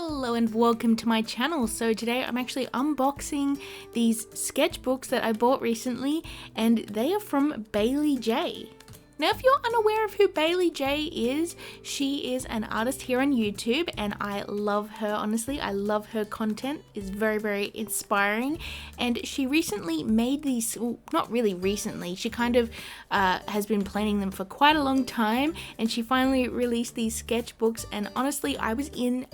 Hello and welcome to my channel. So today I'm actually unboxing these sketchbooks that I bought recently, and they are from Baylee Jae. Now, if you're unaware of who Baylee Jae is, she is an artist here on YouTube and I love her. Honestly, I love her content. It's very, very inspiring. And she recently made these, well, not really recently, she kind of has been planning them for quite a long time, and she finally released these sketchbooks. And honestly, I was in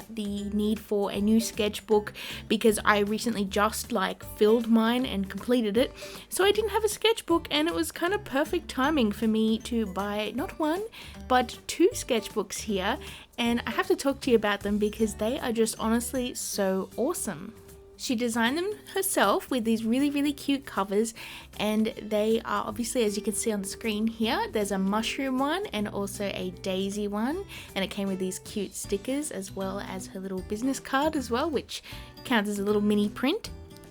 the need for a new sketchbook because I recently just filled mine and completed it. So I didn't have a sketchbook, and it was kind of perfect timing for me to buy not one but two sketchbooks here, and I have to talk to you about them because they are just honestly so awesome. She designed them herself with these really cute covers, and they are obviously, as you can see on the screen here, there's a mushroom one and also a daisy one, and it came with these cute stickers as well as her little business card as well, which counts as a little mini print.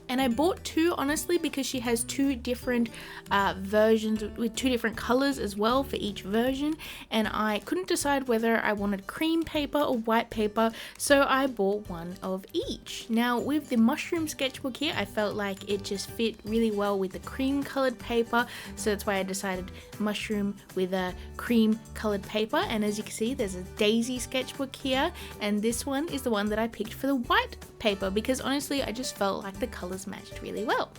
And I bought two, honestly, because she has two different versions with two different colors as well for each version, and I couldn't decide whether I wanted cream paper or white paper, so I bought one of each. Now, with the mushroom sketchbook here, I felt like it just fit really well with the cream colored paper, so that's why I decided mushroom with a cream colored paper. And as you can see, there's a daisy sketchbook here, and this one is the one that I picked for the white paper because honestly, I just felt like the colors matched really well.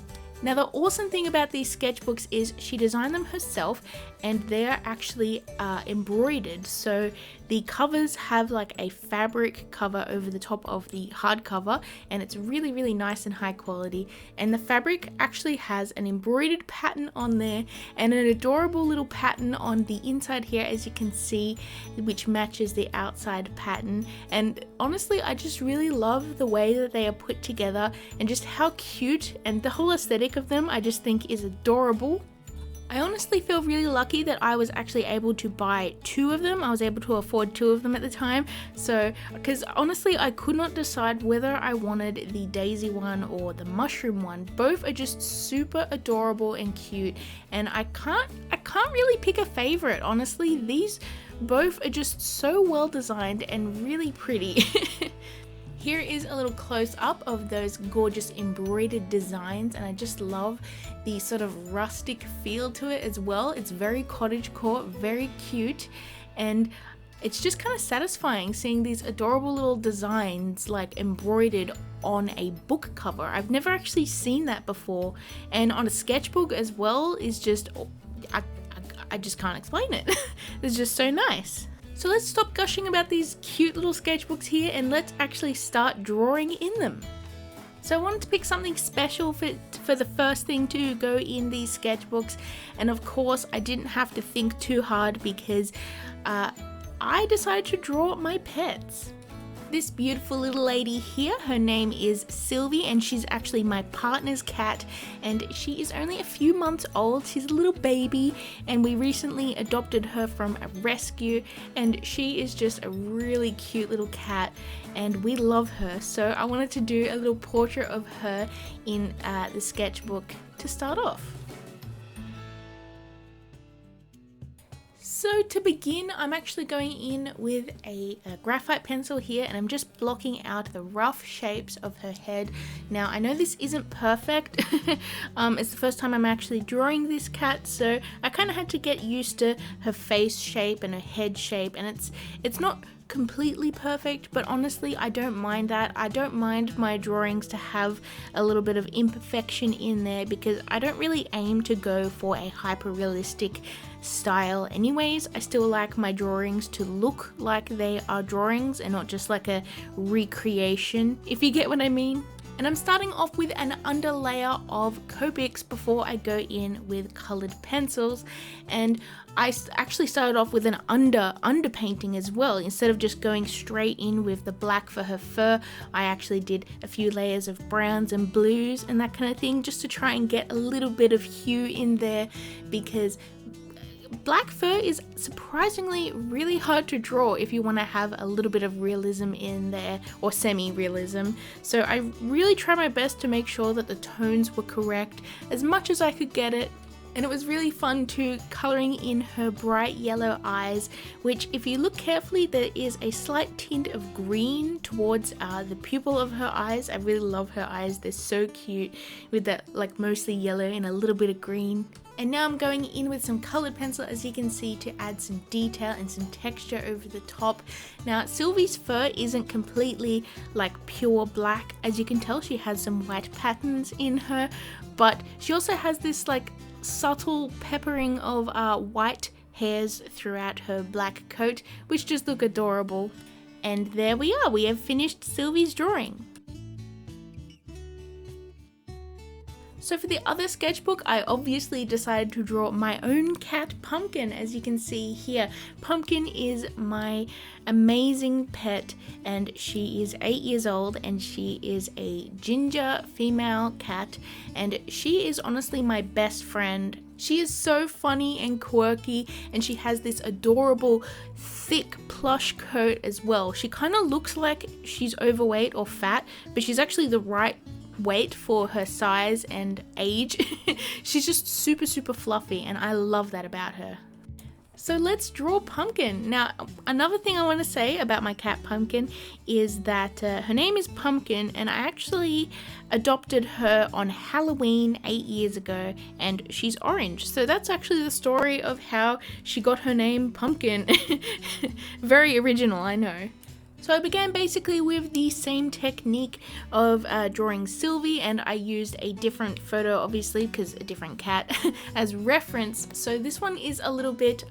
Now, the awesome thing about these sketchbooks is she designed them herself, and they're actually embroidered. So the covers have like a fabric cover over the top of the hardcover, and it's really nice and high quality. And the fabric actually has an embroidered pattern on there and an adorable little pattern on the inside here, as you can see, which matches the outside pattern. And honestly, I just really love the way that they are put together and just how cute, and the whole aesthetic of them I just think is adorable. I honestly feel really lucky that I was actually able to buy two of them. I was able to afford two of them at the time. So, because honestly, I could not decide whether I wanted the daisy one or the mushroom one. Both are just super adorable and cute, and I can't really pick a favorite, honestly. These both are just so well designed and really pretty. Here is a little close-up of those gorgeous embroidered designs, and I just love the sort of rustic feel to it as well. It's very cottagecore, very cute, and it's just kind of satisfying seeing these adorable little designs embroidered on a book cover. I've never actually seen that before, and on a sketchbook as well is just, I just can't explain it. It's just so nice. So let's stop gushing about these cute little sketchbooks here and let's actually start drawing in them. So I wanted to pick something special for the first thing to go in these sketchbooks, and of course I didn't have to think too hard because I decided to draw my pets. This beautiful little lady here, her name is Sylvie, and she's actually my partner's cat, and she is only a few months old. She's a little baby, and we recently adopted her from a rescue, and she is just a really cute little cat, and we love her. So I wanted to do a little portrait of her in the sketchbook to start off. So to begin, I'm actually going in with a graphite pencil here, and I'm just blocking out the rough shapes of her head. Now, I know this isn't perfect. It's the first time I'm actually drawing this cat, so I kind of had to get used to her face shape and her head shape, and it's not completely perfect, but honestly I don't mind that. I don't mind my drawings to have a little bit of imperfection in there because I don't really aim to go for a hyper realistic style anyways. I still like my drawings to look like they are drawings and not just like a recreation, if you get what I mean. And I'm starting off with an underlayer of Copics before I go in with colored pencils, and I actually started off with an underpainting as well. Instead of just going straight in with the black for her fur, I actually did a few layers of browns and blues and that kind of thing, just to try and get a little bit of hue in there, because black fur is surprisingly really hard to draw if you want to have a little bit of realism in there, or semi-realism. So I really tried my best to make sure that the tones were correct as much as I could get it. And it was really fun too, colouring in her bright yellow eyes, which if you look carefully there is a slight tint of green towards the pupil of her eyes. I really love her eyes, they're so cute with that like mostly yellow and a little bit of green. And now I'm going in with some coloured pencil, as you can see, to add some detail and some texture over the top. Now Sylvie's fur isn't completely like pure black, as you can tell she has some white patterns in her, but she also has this like subtle peppering of white hairs throughout her black coat, which just look adorable. And there we are, we have finished Sylvie's drawing. So for the other sketchbook, I obviously decided to draw my own cat Pumpkin. As you can see here, Pumpkin is my amazing pet, and she is 8 years old, and she is a ginger female cat, and she is honestly my best friend. She is so funny and quirky, and she has this adorable thick plush coat as well. She kind of looks like she's overweight or fat, but she's actually the right weight for her size and age. She's just super fluffy, and I love that about her. So let's draw Pumpkin. Now, another thing I want to say about my cat Pumpkin is that her name is Pumpkin, and I actually adopted her on Halloween 8 years ago, and she's orange. So that's actually the story of how she got her name Pumpkin. Very original, I know. So I began basically with the same technique of drawing Sylvie, and I used a different photo, obviously, because a different cat, as reference. So this one is a little bit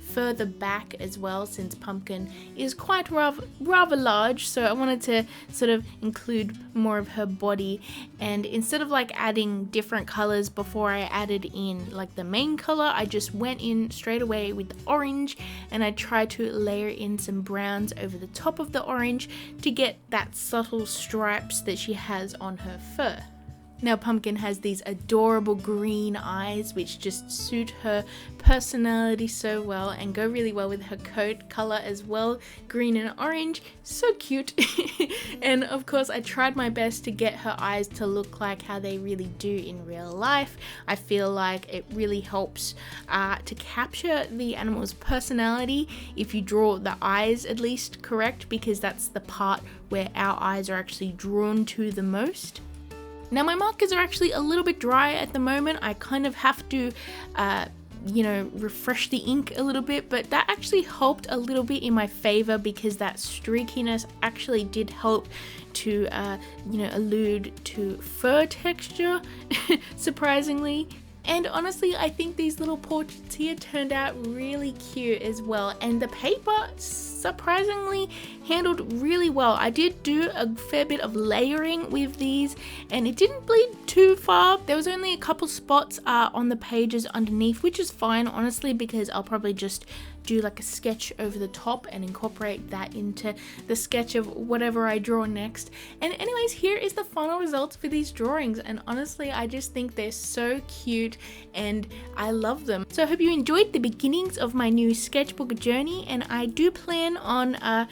further back as well, since Pumpkin is quite rather large, so I wanted to sort of include more of her body. And instead of like adding different colors before I added in like the main color, I just went in straight away with the orange, and I tried to layer in some browns over the top of the orange to get that subtle stripes that she has on her fur. Now Pumpkin has these adorable green eyes, which just suit her personality so well and go really well with her coat color as well, green and orange, so cute. And of course I tried my best to get her eyes to look like how they really do in real life. I feel like it really helps to capture the animal's personality if you draw the eyes at least correct, because that's the part where our eyes are actually drawn to the most. Now my markers are actually a little bit dry at the moment. I kind of have to refresh the ink a little bit, but that actually helped a little bit in my favor, because that streakiness actually did help to allude to fur texture, surprisingly. And honestly, I think these little portraits here turned out really cute as well, and the paper surprisingly handled really well. I did do a fair bit of layering with these, and it didn't bleed too far. There was only a couple spots on the pages underneath, which is fine honestly, because I'll probably just do like a sketch over the top and incorporate that into the sketch of whatever I draw next. And anyways, here is the final results for these drawings, and honestly I just think they're so cute and I love them. So I hope you enjoyed the beginnings of my new sketchbook journey, and I do plan on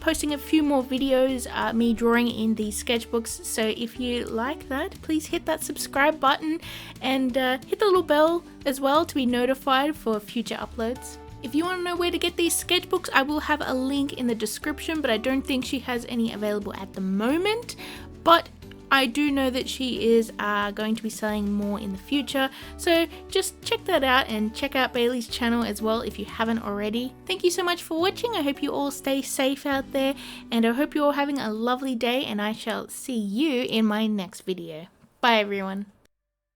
posting a few more videos me drawing in these sketchbooks. So if you like that, please hit that subscribe button and hit the little bell as well to be notified for future uploads. If you want to know where to get these sketchbooks, I will have a link in the description, but I don't think she has any available at the moment. But I do know that she is going to be selling more in the future, so just check that out, and check out Baylee's channel as well if you haven't already. Thank you so much for watching. I hope you all stay safe out there, and I hope you're all having a lovely day, and I shall see you in my next video. Bye everyone.